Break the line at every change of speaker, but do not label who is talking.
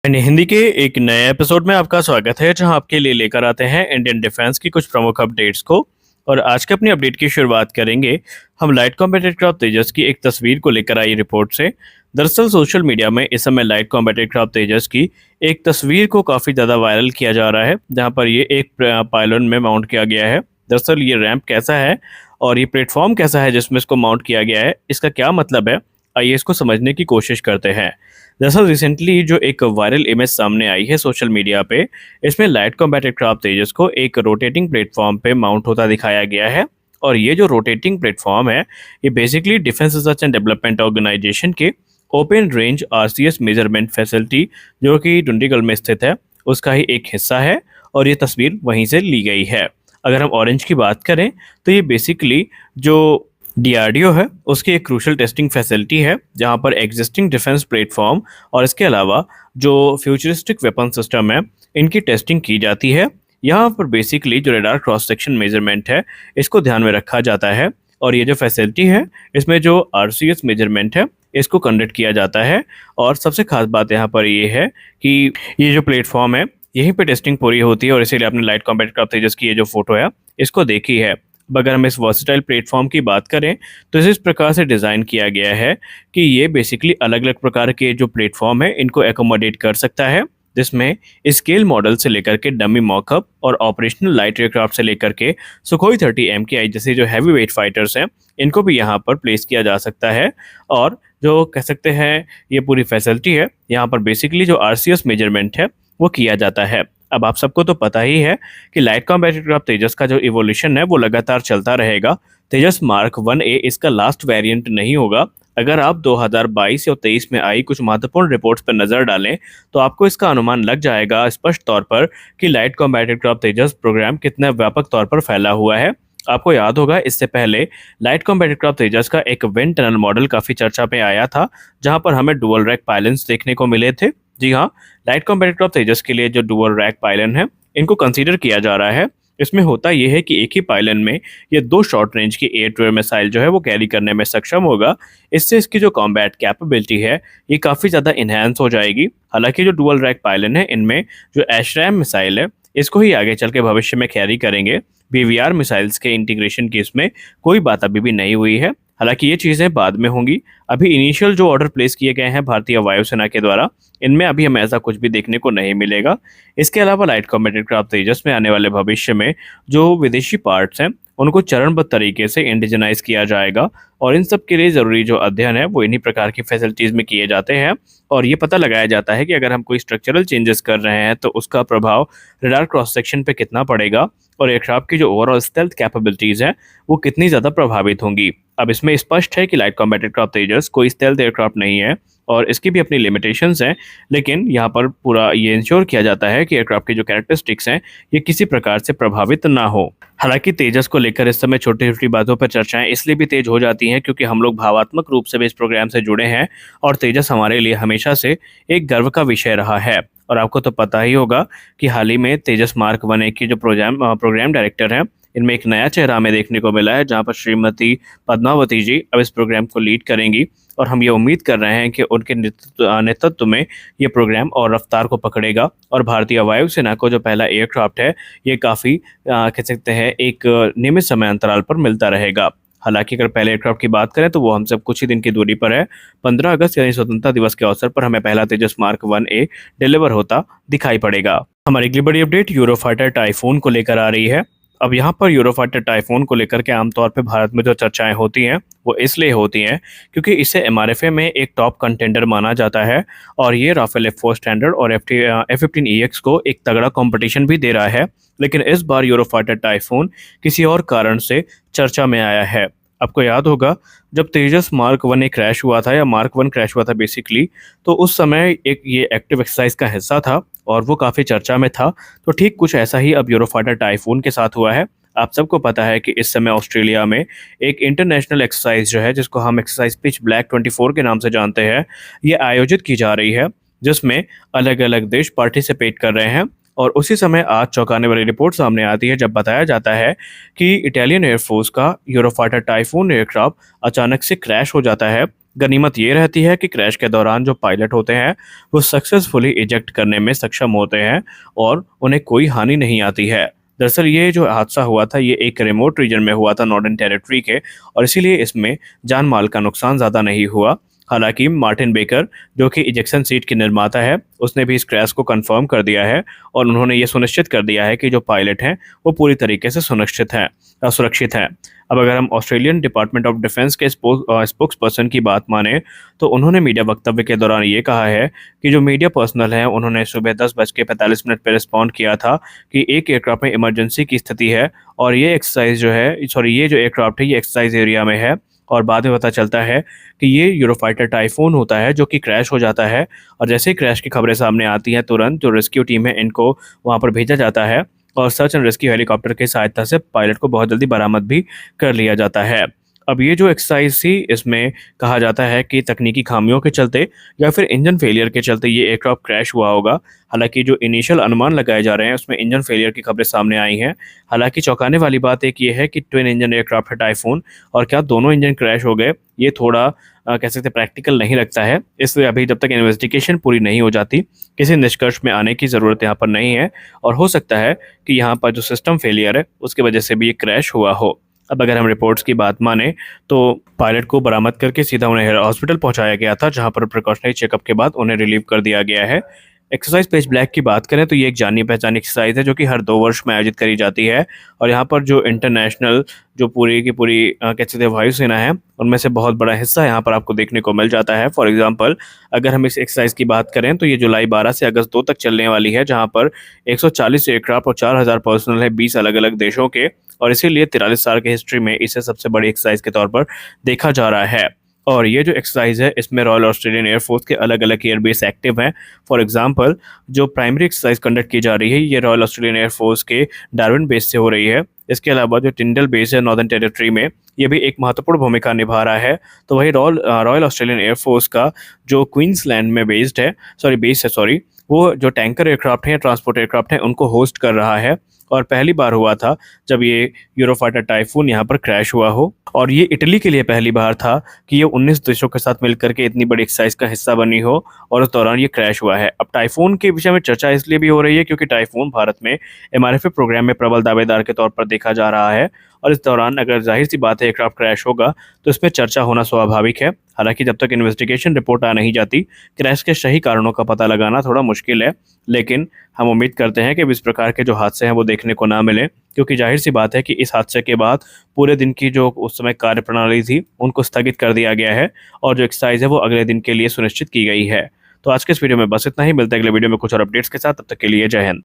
And Hindi के एक नए एपिसोड में आपका स्वागत है जहां आपके लिए लेकर आते हैं इंडियन डिफेंस की कुछ प्रमुख अपडेट्स को। और आज के अपनी अपडेट की शुरुआत करेंगे हम लाइट कॉम्बैट एयरक्राफ्ट तेजस की एक तस्वीर को लेकर आई रिपोर्ट से। दरअसल सोशल मीडिया में इस समय लाइट कॉम्बैट एयरक्राफ्ट तेजस की एक तस्वीर को काफ़ी ज़्यादा वायरल किया जा रहा है जहाँ पर ये एक पायलन में माउंट किया गया है। दरअसल ये रैंप कैसा है और ये प्लेटफॉर्म कैसा है जिसमें इसको माउंट किया गया है, इसका क्या मतलब है, आइए इसको समझने की कोशिश करते हैं। दरअसल रिसेंटली जो एक वायरल इमेज सामने आई है सोशल मीडिया पे, इसमें लाइट कॉम्बैट एयरक्राफ्ट तेजस को एक रोटेटिंग प्लेटफॉर्म पे माउंट होता दिखाया गया है। और ये जो रोटेटिंग प्लेटफॉर्म है ये basically defence research and development organisation के open range RCS measurement facility जो कि डुंडीगल में स्थित है उसका ही एक हिस्सा है और ये तस्वीर वहीं से ली गई है। अगर हम ऑरेंज की बात करें तो ये बेसिकली जो डीआरडीओ है उसकी एक क्रूशल टेस्टिंग फैसिलिटी है जहां पर एग्जिस्टिंग डिफेंस प्लेटफॉर्म और इसके अलावा जो फ्यूचरिस्टिक वेपन सिस्टम है इनकी टेस्टिंग की जाती है। यहाँ पर बेसिकली जो रेडार क्रॉस सेक्शन मेजरमेंट है इसको ध्यान में रखा जाता है और ये जो फैसिलिटी है इसमें जो आरसीएस मेजरमेंट है इसको कंडक्ट किया जाता है। और सबसे खास बात यहाँ पर ये है कि ये जो प्लेटफॉर्म है यहीं पे टेस्टिंग पूरी होती है और इसीलिए आपने लाइट कॉम्बैट एयरक्राफ्ट तेजस की ये जो फोटो है इसको देखी है। अब अगर हम इस वर्सटाइल प्लेटफॉर्म की बात करें तो इस प्रकार से डिज़ाइन किया गया है कि ये बेसिकली अलग अलग प्रकार के जो प्लेटफॉर्म है इनको एकोमोडेट कर सकता है, जिसमें स्केल मॉडल से लेकर के डमी मॉकअप और ऑपरेशनल लाइट एयरक्राफ्ट से लेकर के सुखोई 30 MKI जैसे जो हैवी वेट फाइटर्स हैं इनको भी यहाँ पर प्लेस किया जा सकता है। और जो कह सकते हैं ये पूरी फैसिलिटी है यहाँ पर बेसिकली जो आरसीएस मेजरमेंट है वो किया जाता है। अब आप सबको तो पता ही है कि लाइट कॉम्बैट एयरक्राफ्ट तेजस का जो इवोल्यूशन है वो लगातार चलता रहेगा। तेजस मार्क 1A इसका लास्ट वेरिएंट नहीं होगा। अगर आप 2022 या 23 में आई कुछ महत्वपूर्ण रिपोर्ट्स पर नजर डालें तो आपको इसका अनुमान लग जाएगा स्पष्ट तौर पर कि लाइट कॉम्बैट एयरक्राफ्ट तेजस प्रोग्राम कितना व्यापक तौर पर फैला हुआ है। आपको याद होगा इससे पहले लाइट कॉम्बैट एयरक्राफ्ट तेजस का एक विंड टनल मॉडल काफी चर्चा में आया था जहां पर हमें डुअल रैक पायलन्स देखने को मिले थे। जी हाँ, लाइट कॉम्बैट एयरक्राफ्ट तेजस के लिए जो डुअल रैक पायलन है इनको कंसीडर किया जा रहा है। इसमें होता यह है कि एक ही पायलन में ये 2 शॉर्ट रेंज की एयर टू एयर मिसाइल जो है वो कैरी करने में सक्षम होगा। इससे इसकी जो कॉम्बैट कैपेबिलिटी है ये काफ़ी ज़्यादा इन्हेंस हो जाएगी। हालांकि जो डुअल रैक पायलन है इनमें जो एशरैम मिसाइल है इसको ही आगे चल के भविष्य में कैरी करेंगे। बीवीआर मिसाइल्स के इंटीग्रेशन की इसमें कोई बात अभी भी नहीं हुई है, हालांकि ये चीज़ें बाद में होंगी। अभी इनिशियल जो ऑर्डर प्लेस किए गए हैं भारतीय वायुसेना के द्वारा इनमें अभी हमें ऐसा कुछ भी देखने को नहीं मिलेगा। इसके अलावा लाइट कॉम्बैट एयरक्राफ्ट तेजस में आने वाले भविष्य में जो विदेशी पार्ट्स हैं उनको चरणबद्ध तरीके से इंडिजनाइज किया जाएगा और इन सब के लिए ज़रूरी जो अध्ययन है वो इन्हीं प्रकार की फैसिलिटीज़ में किए जाते हैं। और ये पता लगाया जाता है कि अगर हम कोई स्ट्रक्चरल चेंजेस कर रहे हैं तो उसका प्रभाव रडार क्रॉस सेक्शन पे कितना पड़ेगा और एयरक्राफ्ट की जो ओवरऑल स्टेल्थ कैपेबिलिटीज़ हैं वो कितनी ज़्यादा प्रभावित होंगी। अब इसमें स्पष्ट है कि लाइट कॉम्बैट एयरक्राफ्ट तेजस कोई स्टेल्थ एयरक्राफ्ट नहीं है और इसकी भी अपनी लिमिटेशंस हैं, लेकिन यहाँ पर पूरा ये इंश्योर किया जाता है कि एयरक्राफ्ट की जो कैरेक्टरिस्टिक्स हैं ये किसी प्रकार से प्रभावित ना हो। हालांकि तेजस को लेकर इस समय छोटी छोटी बातों पर चर्चाएं इसलिए भी तेज हो जाती हैं क्योंकि हम लोग भावात्मक रूप से भी इस प्रोग्राम से जुड़े हैं और तेजस हमारे लिए हमेशा से एक गर्व का विषय रहा है। और आपको तो पता ही होगा कि हाल ही में तेजस मार्क 1A की जो प्रोग्राम डायरेक्टर हैं इनमें एक नया चेहरा हमें देखने को मिला है जहां पर श्रीमती पद्मावती जी अब इस प्रोग्राम को लीड करेंगी और हम ये उम्मीद कर रहे हैं कि उनके नेतृत्व में ये प्रोग्राम और रफ्तार को पकड़ेगा और भारतीय वायुसेना को जो पहला एयरक्राफ्ट है ये काफ़ी कह सकते हैं एक नियमित समय अंतराल पर मिलता रहेगा। हालांकि अगर पहले एयरक्राफ्ट की बात करें तो वो हमसे कुछ ही दिन की दूरी पर है। 15 अगस्त यानी स्वतंत्रता दिवस के अवसर पर हमें पहला तेजस मार्क 1A डिलीवर होता दिखाई पड़ेगा। हमारी अगली बड़ी अपडेट यूरोफाइटर टाइफून को लेकर आ रही है। अब यहाँ पर यूरोफाइटर टाइफून को लेकर के आमतौर पे भारत में जो चर्चाएं होती हैं वो इसलिए होती हैं क्योंकि इसे एमआरएफए में एक टॉप कंटेंडर माना जाता है और ये राफेल F4 स्टैंडर्ड और F-15EX को एक तगड़ा कंपटीशन भी दे रहा है। लेकिन इस बार यूरोफाइटर टाइफून किसी और कारण से चर्चा में आया है। आपको याद होगा जब तेजस मार्क 1A क्रैश हुआ था या मार्क 1 क्रैश हुआ था बेसिकली, तो उस समय एक ये एक्टिव एक्सरसाइज का हिस्सा था और वो काफ़ी चर्चा में था। तो ठीक कुछ ऐसा ही अब यूरोफाइटर टाइफून के साथ हुआ है। आप सबको पता है कि इस समय ऑस्ट्रेलिया में एक इंटरनेशनल एक्सरसाइज जो है जिसको हम एक्सरसाइज पिच ब्लैक 24 के नाम से जानते हैं ये आयोजित की जा रही है जिसमें अलग अलग देश पार्टिसिपेट कर रहे हैं। और उसी समय आज चौंकाने वाली रिपोर्ट सामने आती है जब बताया जाता है कि इटालियन एयरफोर्स का यूरोफाइटर टाइफून एयरक्राफ्ट अचानक से क्रैश हो जाता है गनीमत ये रहती है कि क्रैश के दौरान जो पायलट होते हैं वो सक्सेसफुली इजेक्ट करने में सक्षम होते हैं और उन्हें कोई हानि नहीं आती है। दरअसल ये जो हादसा हुआ था ये एक रिमोट रीजन में हुआ था, नॉर्दर्न टेरिटरी के, और इसीलिए इसमें जान माल का नुकसान ज़्यादा नहीं हुआ। हालांकि मार्टिन बेकर जो कि इजेक्शन सीट के निर्माता है, उसने भी इस क्रैश को कंफर्म कर दिया है और उन्होंने ये सुनिश्चित कर दिया है कि जो पायलट हैं वो पूरी तरीके से सुरक्षित हैं। अब अगर हम ऑस्ट्रेलियन डिपार्टमेंट ऑफ डिफेंस के स्पोक्स पर्सन की बात माने तो उन्होंने मीडिया वक्तव्य के दौरान ये कहा है कि जो मीडिया पर्सनल हैं उन्होंने सुबह 10:45 पर रिस्पॉन्ड किया था कि एक एयरक्राफ्ट में इमरजेंसी की स्थिति है और ये एक्सरसाइज जो है, सॉरी, ये जो एयरक्राफ्ट है ये एक्सरसाइज एरिया में है। और बाद में पता चलता है कि ये यूरोफाइटर टाइफून होता है जो कि क्रैश हो जाता है, और जैसे ही क्रैश की खबरें सामने आती हैं तुरंत जो रेस्क्यू टीम है इनको वहाँ पर भेजा जाता है और सर्च एंड रेस्क्यू हेलीकॉप्टर की सहायता से पायलट को बहुत जल्दी बरामद भी कर लिया जाता है। अब ये जो एक्सरसाइज थी इसमें कहा जाता है कि तकनीकी खामियों के चलते या फिर इंजन फेलियर के चलते ये एयरक्राफ्ट क्रैश हुआ होगा। हालांकि जो इनिशियल अनुमान लगाए जा रहे हैं उसमें इंजन फेलियर की खबरें सामने आई हैं। हालांकि चौंकाने वाली बात एक ये है कि ट्विन इंजन एयरक्राफ्ट है टाइफून, और क्या दोनों इंजन क्रैश हो गए, ये थोड़ा कह सकते प्रैक्टिकल नहीं लगता है। इसलिए अभी जब तक इन्वेस्टिगेशन पूरी नहीं हो जाती किसी निष्कर्ष में आने की ज़रूरत यहाँ पर नहीं है, और हो सकता है कि यहाँ पर जो सिस्टम फेलियर है उसकी वजह से भी ये क्रैश हुआ हो। अब अगर हम रिपोर्ट्स की बात माने तो पायलट को बरामद करके सीधा उन्हें हॉस्पिटल पहुंचाया गया था, जहां पर प्रिकॉशनरी चेकअप के बाद उन्हें रिलीव कर दिया गया है। एक्सरसाइज पेज ब्लैक की बात करें तो ये एक जानी पहचानी एक्सरसाइज है जो कि हर 2 वर्ष में आयोजित करी जाती है, और यहाँ पर जो इंटरनेशनल जो पूरी की पूरी कह सकते हैं वायुसेना है उनमें से बहुत बड़ा हिस्सा यहाँ पर आपको देखने को मिल जाता है। फॉर एग्जांपल अगर हम इस एक्सरसाइज की बात करें तो ये जुलाई 12 से अगस्त 2 तक चलने वाली है, जहाँ पर 140 एयरक्राफ्ट और 4000 पर्सनल है 20 अलग अलग देशों के, और इसीलिए 43 साल की हिस्ट्री में इसे सबसे बड़ी एक्सरसाइज के तौर पर देखा जा रहा है। और ये जो एक्सरसाइज है इसमें रॉयल ऑस्ट्रेलियन एयरफोर्स के अलग अलग एयरबेस एक्टिव हैं। फॉर एग्जांपल जो प्राइमरी एक्सरसाइज कंडक्ट की जा रही है ये रॉयल ऑस्ट्रेलियन एयरफोर्स के डार्विन बेस से हो रही है। इसके अलावा जो टिंडल बेस है नॉर्दर्न टेरिटरी में, ये भी एक महत्वपूर्ण भूमिका निभा रहा है। तो वही रॉयल ऑस्ट्रेलियन एयरफोर्स का जो क्वींसलैंड में बेस है, वो जो टैंकर एयरक्राफ्ट हैं, ट्रांसपोर्ट एयरक्राफ्ट हैं, उनको होस्ट कर रहा है। और पहली बार हुआ था जब ये यूरोफाइटर टाइफून यहाँ पर क्रैश हुआ हो, और ये इटली के लिए पहली बार था कि ये 19 देशों के साथ मिलकर के इतनी बड़ी एक्सरसाइज का हिस्सा बनी हो और उस दौरान ये क्रैश हुआ है। अब टाइफून के विषय में चर्चा इसलिए भी हो रही है क्योंकि टाइफून भारत में एमआरएफए प्रोग्राम में प्रबल दावेदार के तौर पर देखा जा रहा है, और इस दौरान अगर जाहिर सी बात है एयरक्राफ्ट क्रैश होगा तो इसमें चर्चा होना स्वाभाविक है। हालांकि जब तक इन्वेस्टिगेशन रिपोर्ट आ नहीं जाती क्रैश के सही कारणों का पता लगाना थोड़ा मुश्किल है, लेकिन हम उम्मीद करते हैं कि इस प्रकार के जो हादसे हैं वो देखने को ना मिले, क्योंकि जाहिर सी बात है कि इस हादसे के बाद पूरे दिन की जो उस समय कार्यप्रणाली थी उनको स्थगित कर दिया गया है, और जो एक्सरसाइज है वो अगले दिन के लिए सुनिश्चित की गई है। तो आज के इस वीडियो में बस इतना ही, मिलते हैं अगले वीडियो में कुछ और अपडेट्स के साथ। तब तक के लिए जय हिंद।